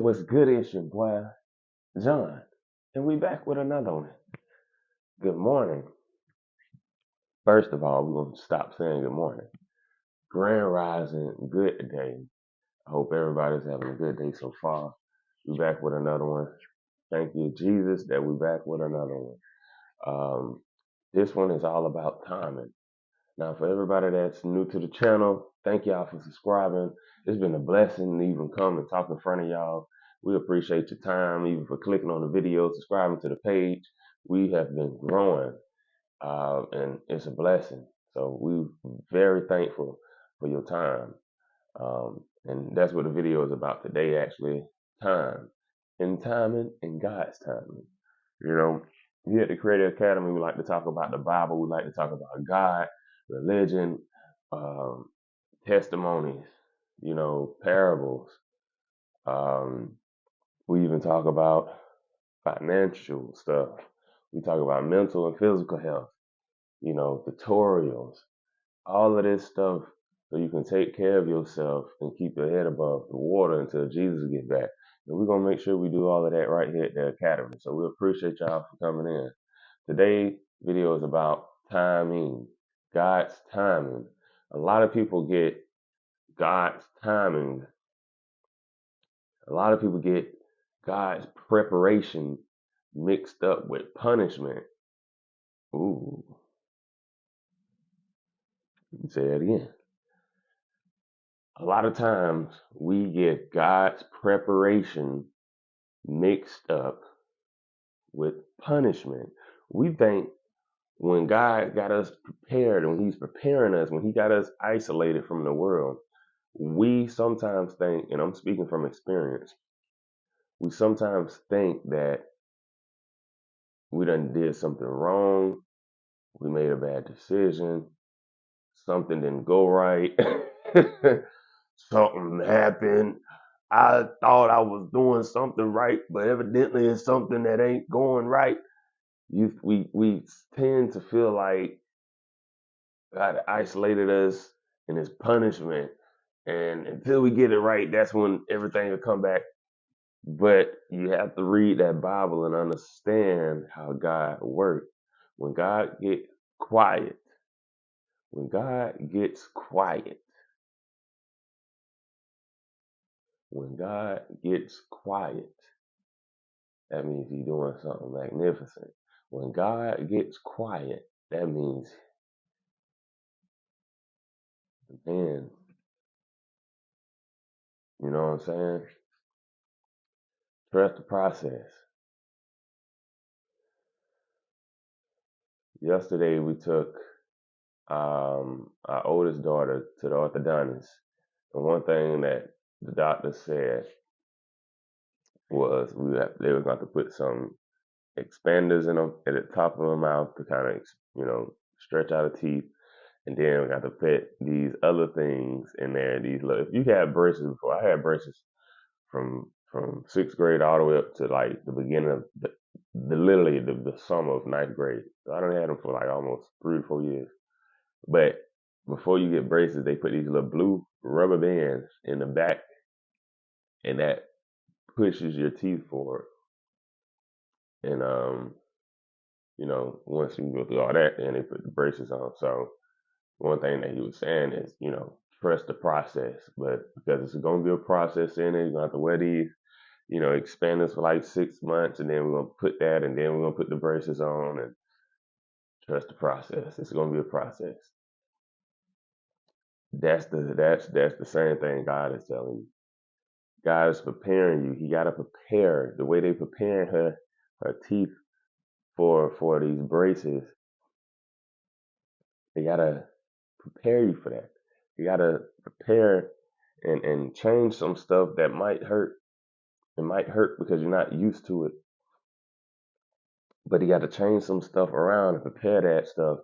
What's good? It's your boy John, and we back with another one. Good morning. First of all, we're gonna stop saying good morning. Grand rising, good day. I hope everybody's having a good day so far. We back with another one. Thank you, Jesus, that we back with another one. Um, this one is all about timing. Now, for everybody that's new to the channel, thank y'all for subscribing. It's been a blessing to even come and talk in front of y'all. We appreciate your time, even for clicking on the video, subscribing to the page. We have been growing, and it's a blessing. So we're very thankful for your time. And that's what the video is about today, actually. Time. And timing and God's timing. You know, here at the Creative Academy, we like to talk about the Bible. We like to talk about God, religion, um, testimonies, parables. Um, we even talk about financial stuff. We talk about mental and physical health, tutorials, all of this stuff so you can take care of yourself and keep your head above the water until Jesus gets back. And we're going to make sure we do all of that right here at the Academy. So we appreciate y'all for coming in. Today's video is about timing, God's timing. A lot of people get God's timing. A lot of people get God's preparation mixed up with punishment. Ooh, let me say that again. A lot of times we get God's preparation mixed up with punishment. We think when God got us prepared, when He's preparing us, when He got us isolated from the world, we sometimes think, and I'm speaking from experience, we sometimes think that we done did something wrong, we made a bad decision, something didn't go right, something happened. I thought I was doing something right, but evidently it's something that ain't going right. We tend to feel like God isolated us in His punishment, and until we get it right, that's when everything will come back. But you have to read that Bible and understand how God works. When God gets quiet, when God gets quiet, when God gets quiet, that means He's doing something magnificent. When God gets quiet, that means, man, you know what I'm saying? Trust the process. Yesterday we took our oldest daughter to the orthodontist, and one thing that the doctor said was they were going to put some expanders in them at the top of her mouth to kind of stretch out the teeth, and then we got to put these other things in there. These if you had braces before, I had braces from sixth grade all the way up to like the beginning of literally the summer of ninth grade. So I don't had them for like almost 3 to 4 years. But before you get braces, they put these little blue rubber bands in the back, and that pushes your teeth forward. And once you go through all that, then they put the braces on. So one thing that he was saying is, trust the process. But because it's gonna be a process in it, you're gonna have to wear these, expanders for like 6 months, and then we're gonna put that, and then we're gonna put the braces on, and trust the process. It's gonna be a process. That's the same thing God is telling you. God is preparing you. He gotta prepare the way they preparing her teeth for these braces. They gotta prepare you for that. You gotta prepare and change some stuff that might hurt. It might hurt because you're not used to it. But you gotta change some stuff around and prepare that stuff.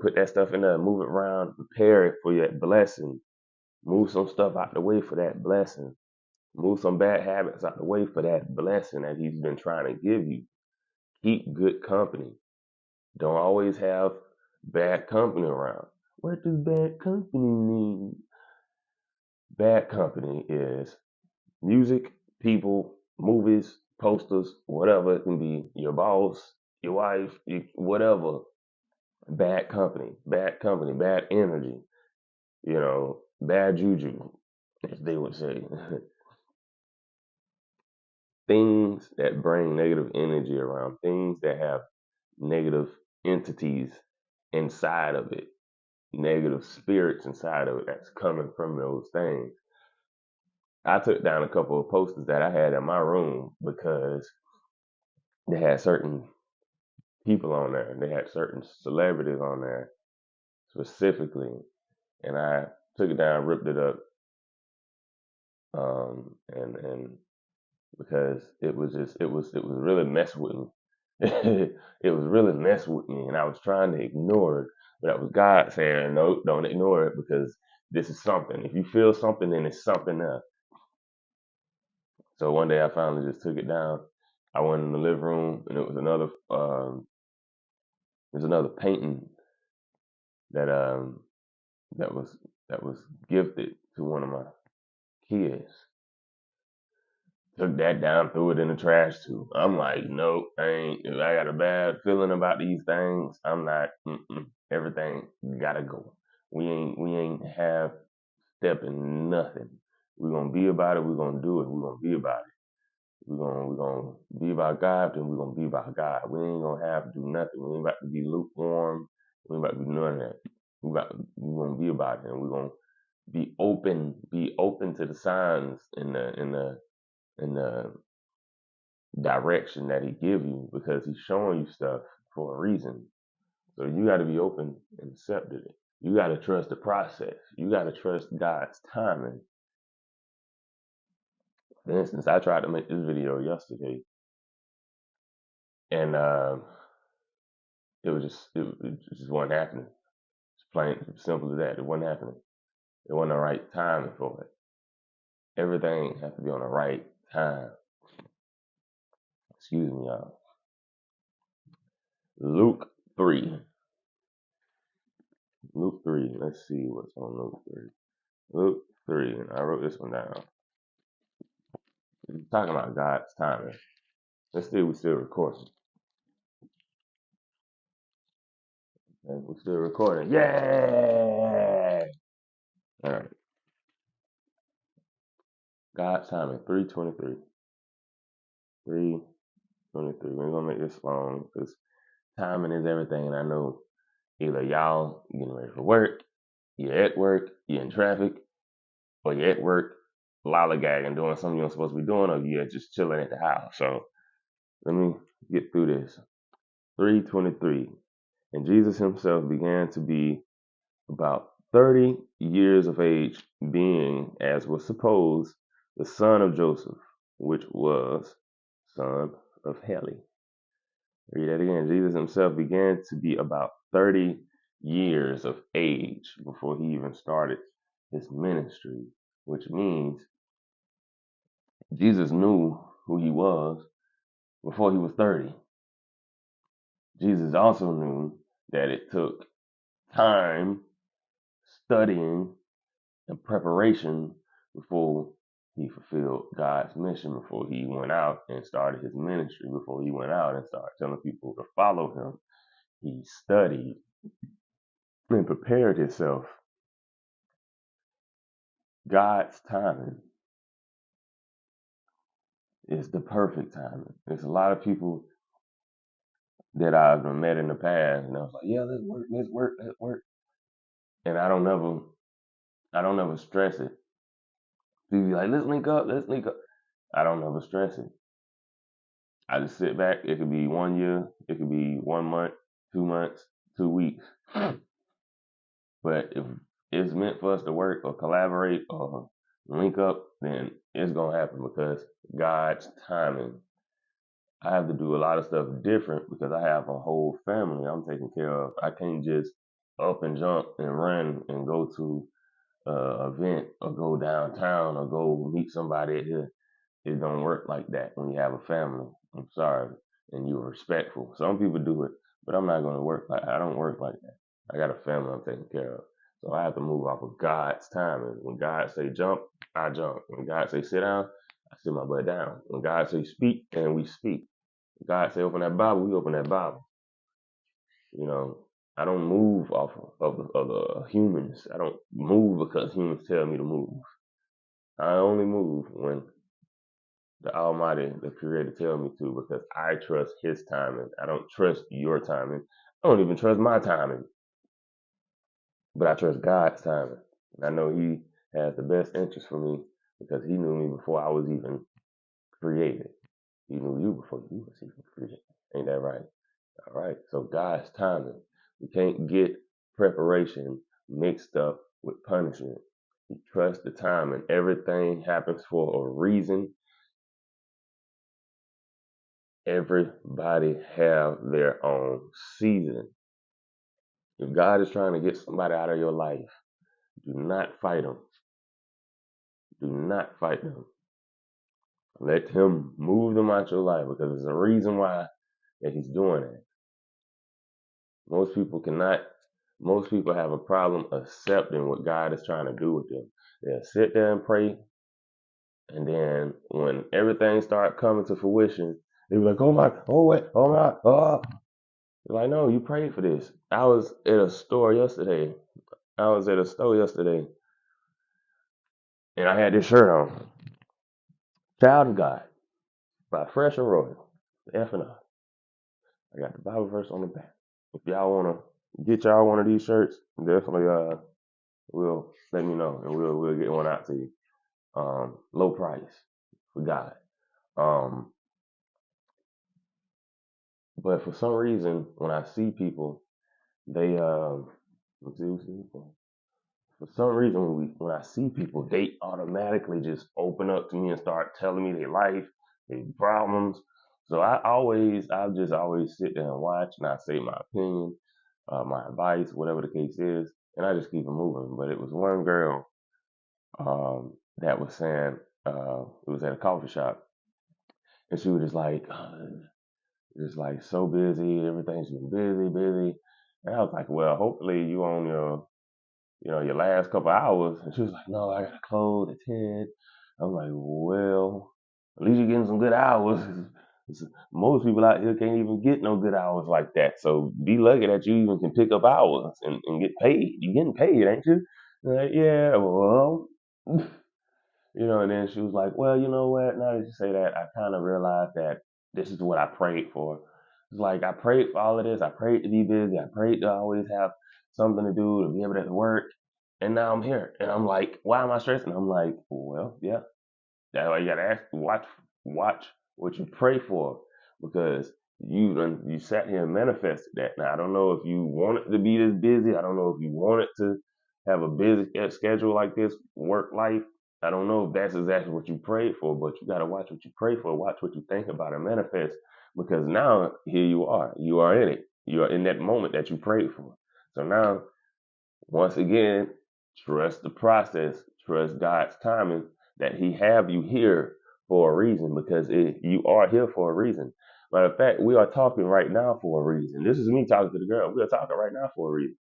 Put that stuff in there, move it around, prepare it for your blessing. Move some stuff out the way for that blessing. Move some bad habits out the way for that blessing that He's been trying to give you. Keep good company. Don't always have bad company around. What does bad company mean? Bad company is music, people, movies, posters, whatever it can be, your boss, your wife, whatever. Bad company, bad energy, bad juju, as they would say. Things that bring negative energy around, things that have negative entities inside of it, negative spirits inside of it that's coming from those things. I took down a couple of posters that I had in my room because they had certain people on there. They had certain celebrities on there specifically, and I took it down, ripped it up, and because it was really messing with me. It was really messing with me, and I was trying to ignore it, but that was God saying, "No, don't ignore it because this is something. If you feel something, then it's something else." So one day I finally just took it down. I went in the living room, and it was another painting that that was that was gifted to one of my kids. Took that down, threw it in the trash too. I'm like, nope, I ain't. If I got a bad feeling about these things, I'm not. Everything gotta go. We ain't have stepping nothing. We're gonna be about it. We're gonna do it. We're gonna be about it. We're gonna be about God. Then we're gonna be about God. We ain't gonna have to do nothing. We ain't about to be lukewarm. We ain't about to do none of that. We're gonna be about it, and we're gonna be open. Be open to the signs in the direction that he give you, because he's showing you stuff for a reason. So you got to be open and accept it. You got to trust the process. You got to trust God's timing. For instance, I tried to make this video yesterday, and it just wasn't happening. It's plain simple as that. It wasn't happening. It wasn't the right timing for it. Everything has to be on the right time. Excuse me, y'all. Luke 3. Luke 3. Let's see what's on Luke 3. Luke 3. And I wrote this one down. We're talking about God's timing. Let's see, we're still recording. Okay, we're still recording. Yeah! All right. God's timing, 3:23. 3:23. We're going to make this long because timing is everything. And I know either y'all getting ready for work, you're at work, you're in traffic, or you're at work lollygagging, doing something you're supposed to be doing, or you're just chilling at the house. So let me get through this. 3:23. And Jesus himself began to be about 30 years of age, being, as was supposed, the son of Joseph, which was son of Heli. Read that again. Jesus himself began to be about 30 years of age before he even started his ministry, which means Jesus knew who he was before he was 30. Jesus also knew that it took time, studying, and preparation before he fulfilled God's mission, before he went out and started his ministry, before he went out and started telling people to follow him. He studied and prepared himself. God's timing is the perfect timing. There's a lot of people that I've met in the past, and I was like, yeah, let's work. And I don't ever stress it. People be like, let's link up. I don't ever stress it. I just sit back. It could be 1 year, it could be 1 month, 2 months, 2 weeks. But if it's meant for us to work or collaborate or link up, then it's gonna happen because God's timing. I have to do a lot of stuff different because I have a whole family I'm taking care of. I can't just up and jump and run and go to an event or go downtown or go meet somebody here. It don't work like that when you have a family. I'm sorry, and you're respectful. Some people do it, but I'm not gonna work like I don't work like that. I got a family I'm taking care of, so I have to move off of God's timing. When God say jump, I jump. When God say sit down, I sit my butt down. When God say speak, and we speak. God say open that Bible, we open that Bible. You know, I don't move off of the humans. I don't move because humans tell me to move. I only move when the Almighty, the Creator, tell me to, because I trust His timing. I don't trust your timing. I don't even trust my timing, but I trust God's timing. And I know He has the best interest for me because He knew me before I was even created. He knew you before you was even created. Ain't that right? All right. So God's timing. We can't get preparation mixed up with punishment. You trust the timing. Everything happens for a reason. Everybody have their own season. If God is trying to get somebody out of your life, do not fight them. Do not fight them. Let Him move them out your life, because there's a reason why that He's doing it. Most people cannot. Most people have a problem accepting what God is trying to do with them. They'll sit there and pray, and then when everything starts coming to fruition, they be like, "Oh my, oh wait, oh my, oh." You're like, no, you prayed for this. I was at a store yesterday. And I had this shirt on. Child of God by Fresh and Royal. F and I. I got the Bible verse on the back. If y'all wanna get y'all one of these shirts, definitely will let me know, and we'll get one out to you. Low price for God. Um, but for some reason, when I see people, they let's see. For some reason, when I see people, they automatically just open up to me and start telling me their life, their problems. So I'll just always sit there and watch, and I say my opinion, my advice, whatever the case is, and I just keep it moving. But it was one girl that was saying, it was at a coffee shop, and she was just like so busy, everything's been busy, and I was like, well, hopefully you on your last couple hours. And she was like, no, I gotta close at 10. I'm like, well, at least you're getting some good hours. Most people out here can't even get no good hours like that. So be lucky that you even can pick up hours and get paid. You getting paid, ain't you? I'm like, yeah, well, and then she was like, well, you know what? Now that you say that, I kind of realized that this is what I prayed for. It's like I prayed for all of this. I prayed to be busy. I prayed to always have something to do, to be able to work. And now I'm here. And I'm like, why am I stressing? I'm like, well, yeah. That's why you gotta watch what you pray for, because you sat here and manifested that. Now I don't know if you want it to be this busy. I don't know if you want it to have a busy schedule like this, work life. I don't know if that's exactly what you prayed for, but you gotta watch what you pray for. Watch what you think about and manifest, because now here you are. You are in it. You are in that moment that you prayed for. So now, once again, trust the process. Trust God's timing, that He have you here for a reason, because you are here for a reason. Matter of fact, we are talking right now for a reason. This is me talking to the girl. We are talking right now for a reason.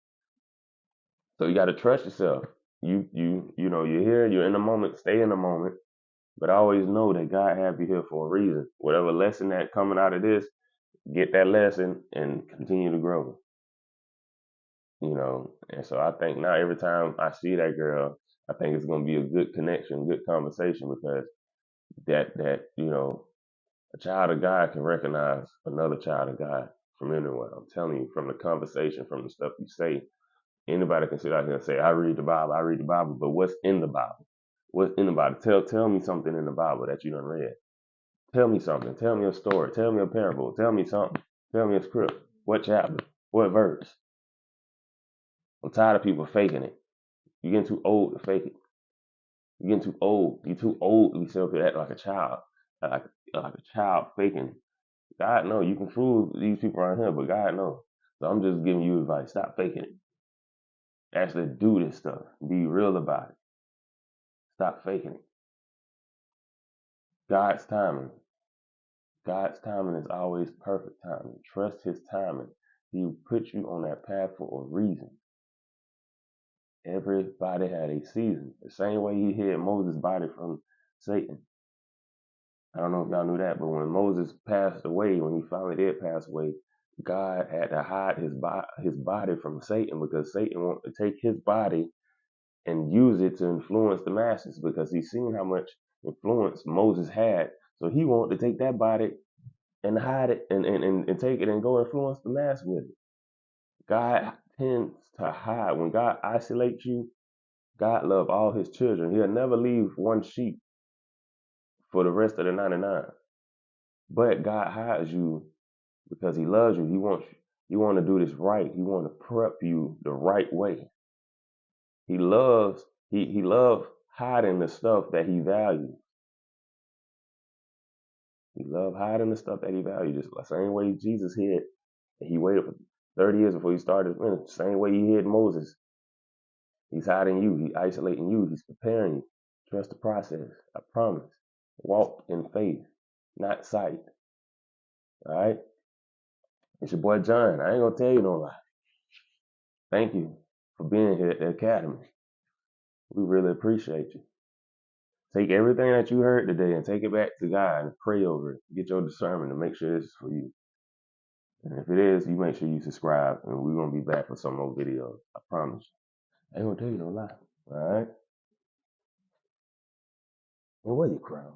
So you got to trust yourself. You're here. You're in the moment. Stay in the moment. But always know that God have you here for a reason. Whatever lesson that coming out of this, get that lesson and continue to grow. And so I think now every time I see that girl, I think it's going to be a good connection, good conversation, because that a child of God can recognize another child of God from anywhere. I'm telling you, from the conversation, from the stuff you say, anybody can sit out here and say, I read the Bible, but what's in the Bible? What's in the Bible? Tell me something in the Bible that you done read. Tell me something. Tell me a story. Tell me a parable. Tell me something. Tell me a script. What chapter? What verse? I'm tired of people faking it. You're getting too old to fake it. You're getting too old. You're too old to be self act like a child. Like a child faking. God knows you can fool these people around here, but God knows. So I'm just giving you advice. Stop faking it. Actually do this stuff. Be real about it. Stop faking it. God's timing. God's timing is always perfect timing. Trust His timing. He put you on that path for a reason. Everybody had a season. The same way He hid Moses' body from Satan. I don't know if y'all knew that, but when Moses passed away, when he finally did pass away, God had to hide his body from Satan because Satan wanted to take his body and use it to influence the masses because he seen how much influence Moses had. So he wanted to take that body and hide it and take it and go influence the mass with it. God tends to hide. When God isolates you, God loves all his children. He'll never leave one sheep for the rest of the 99. But God hides you because he loves you. He want to do this right. He want to prep you the right way. He loves he loves hiding the stuff that he values. He loves hiding the stuff that he values. Just the same way Jesus hid. He waited for 30 years before he started his ministry. Same way he hid Moses. He's hiding you. He's isolating you. He's preparing you. Trust the process. I promise. Walk in faith, not sight. All right? It's your boy John. I ain't going to tell you no lie. Thank you for being here at the Academy. We really appreciate you. Take everything that you heard today and take it back to God and pray over it. Get your discernment to make sure this is for you. And if it is, you make sure you subscribe and we're going to be back for some more videos. I promise you. I ain't going to tell you no lie. All right? And where you crown?